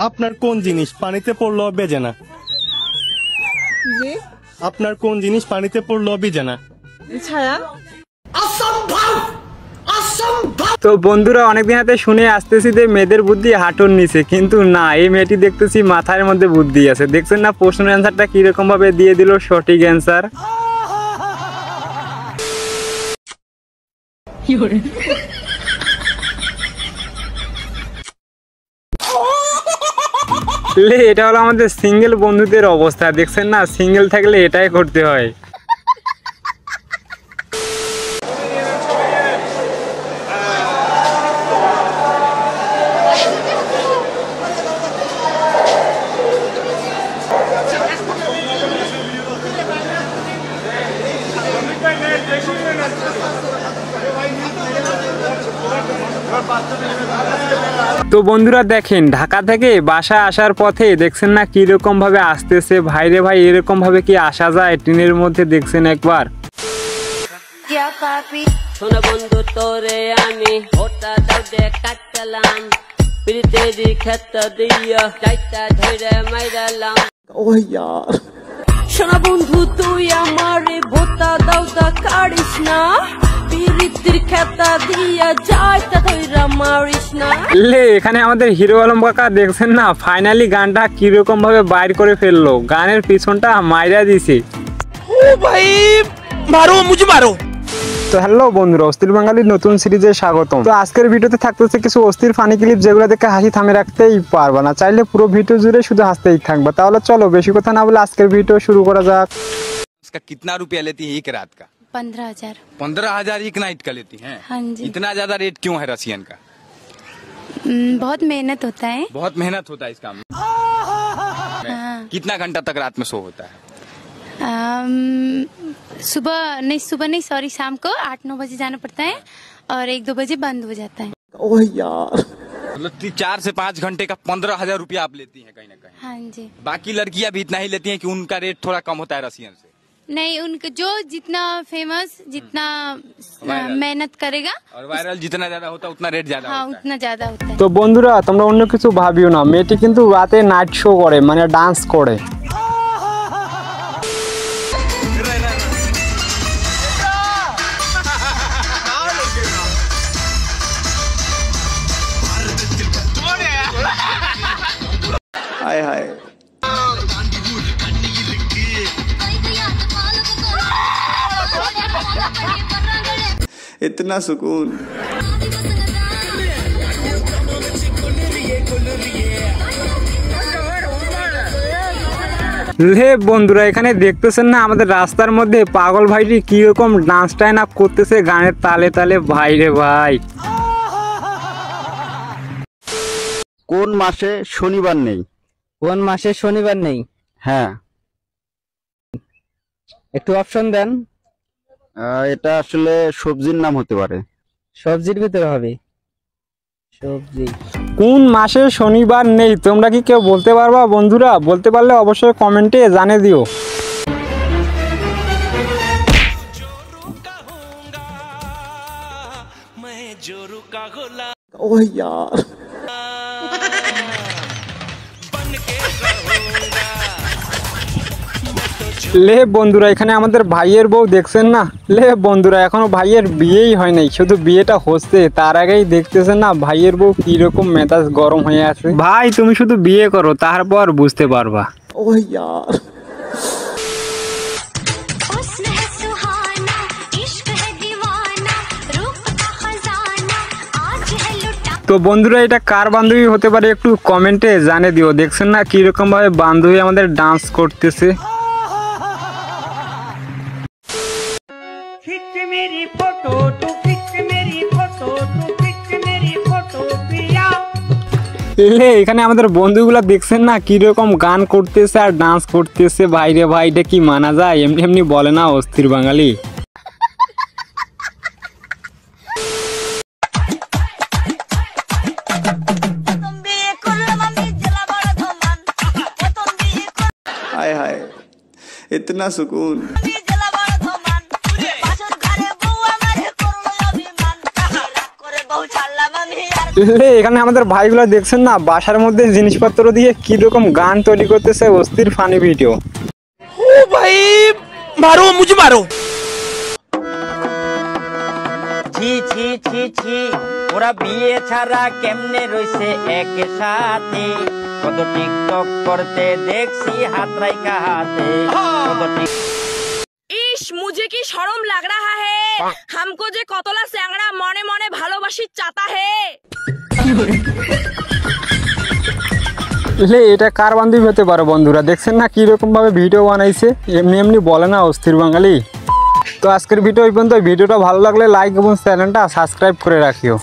আপনার কোন জিনিস পানিতে পড়লেও বেজে না? জি, আপনার কোন জিনিস পানিতে পড়লেও ভিজে না? ছায়া। তো বন্ধুরা অনেকদিন হাতে শুনে আসতেছি যে মেয়েদের বুদ্ধি হাঁটুর নিচে, কিন্তু না, এই মেয়েটি দেখতেছি মাথার মধ্যে বুদ্ধি আছে। দেখছেন না প্রশ্নের অ্যান্সারটা কিরকম ভাবে দিয়ে দিল, সঠিক অ্যান্সার। এটা হলো আমাদের সিঙ্গেল বন্ধুদের অবস্থা। দেখছেন না, সিঙ্গেল থাকলে এটাই করতে হয়। তো বন্ধুরা দেখেন, ঢাকা থেকে বাসায় আসার পথে দেখছেন না কিরকম ভাবে আসতেছে। ভাইরে ভাই, এরকম ভাবে কি আসা যায় ট্রেনের মধ্যে? দেখছেন একবার। শোনো বন্ধু, তোরে আমি ওটা দাও দে কাটলাম, প্রীতেরি ক্ষেত দিয়া চাইটা ধরে মাইরালাম। ও यार, শোনো বন্ধু, তুই আমারে ভোতা দাও দা কাড়িস না, প্রীতের ক্ষেত দিয়া চাইটা ধরে মারিস না। এখানে আমাদের হিরো আলম কাকা দেখছেন না, ফাইনালি গানটা কিরকম ভাবে বাইর করে ফেললো। গানের পিছনটা মাইরা দিছে। ও ভাই মারো, মুঝে মারো। তো হ্যালো বন্ধুরা, অস্থির বাঙালির নতুন সিরিজে স্বাগতম। তো আজকের ভিডিওতে থাকতেছে কিছু অস্থির ফানি ক্লিপ, যেগুলো দেখে হাসি থামে রাখতেই পারবা না। চাইলে পুরো ভিডিও জুড়ে শুধু হাসতেই থাকবা। তাহলে চলো বেশি কথা না বলে আজকের ভিডিও শুরু করা যাক। इसका कितना रुपया लेती है एक रात का? 15,000। 15,000 एक नाइट का लेती हैं? हाँ जी। इतना ज्यादा रेट क्यों है रसियन का? बहुत मेहनत होता है। बहुत मेहनत होता है इस काम में। हाँ। कितना घंटा तक रात में सो होता है? सुबह नहीं सॉरी, शाम को 8-9 बजे जाना पड़ता है और 1-2 बजे बंद हो जाता है। ओ यार, मतलब 4 से 5 घंटे का 15,000 रुपया आप लेती हैं कहीं ना कहीं। हाँ जी। बाकी लड़कियां भी इतना ही लेती हैं कि उनका रेट थोड़ा कम होता है रसियन से? नहीं, उनका जो जितना फेमस, जितना मेहनत करेगा और वायरल जितना ज्यादा होता है उतना रेट ज्यादा हाँ होता है। उतना ज्यादा होता है। তো বন্ধুরা তোমরা অন্য কিছু ভাবিও না, মেয়েটি কিন্তু রাতে নাইট শো করে, মানে ডান্স করে। हाय हाय, इतना सुकून। বন্ধুরা এখানে দেখতেছেন না, আমাদের রাস্তার মধ্যে পাগল ভাইটি কিরকম ডান্স টাইন আপ করতেছে গানের তালে তালে। ভাইরে ভাই, কোন মাসে শনিবার নেই? কোন মাসে শনিবার নেই? হ্যাঁ, একটু অপশন দেন। এটা আসলে সবজির নাম হতে পারে। সবজির ভিতরে হবে সবজি। কোন মাসে শনিবার নেই তোমরা কি কেউ বলতে পারবা? বন্ধুরা বলতে পারলে অবশ্যই কমেন্টে জানিয়ে দিও। ओ यार, বন্ধুরা এখানে আমাদের ভাইয়ের বউ দেখছেন না। বন্ধুরা এখনো ভাইয়ের বিয়েই হয় নাই, শুধু বিয়েটা হচ্ছে, তার আগেই দেখতেছেন না ভাইয়ের বউ কিরকম মেজাজ গরম হয়ে আছে। ভাই তুমি শুধু বিয়ে করো, তারপর বুঝতে পারবা। ओ यार, তো বন্ধুরা এটা কার বান্ধবী হতে পারে একটু কমেন্টে জানিয়ে দিও। দেখছেন না কিরকম ভাবে বান্ধবী আমাদের ডান্স করতেছে। এখানে আমাদের বন্ধুগুলা দেখছেন না কিরকম গান করতেছে আর ডান্স করতেছে। ভাইরে ভাই, এটা কি মানা যায়? এমনি এমনি বলে না অস্থির বাঙালি। हाय हाय, इतना सुकून। बहु छाला मम्मी यार লে এখানে আমাদের ভাইগুলো দেখছেন না বাসার মধ্যে জিনিসপত্র দিয়ে কি রকম গান তৈরি করতেছে, অস্থির ফানি ভিডিও। ছি ছি ছি ছি, ওরা বিয়ে ছাড়া কেমনে রইছে একে সাথে, কত টিকটক করতে দেখছি হাত রাইখা হাতে, কত इश मुझे की शर्म लग रहा है, हमको जे कतला स्यांगड़ा मने मने भालोबासी चाहता है। লে এটা কার বান্ধবী হতে পারে বন্ধুরা, দেখছেন না কিরকম ভাবে ভিডিও বানাইছে, এমনি এমনি বলে না অস্থির বাঙালি। তো আজকের ভিডিও এই পর্যন্ত। ভিডিওটা ভালো লাগলে লাইক এবং চ্যানেলটা সাবস্ক্রাইব করে রাখিও।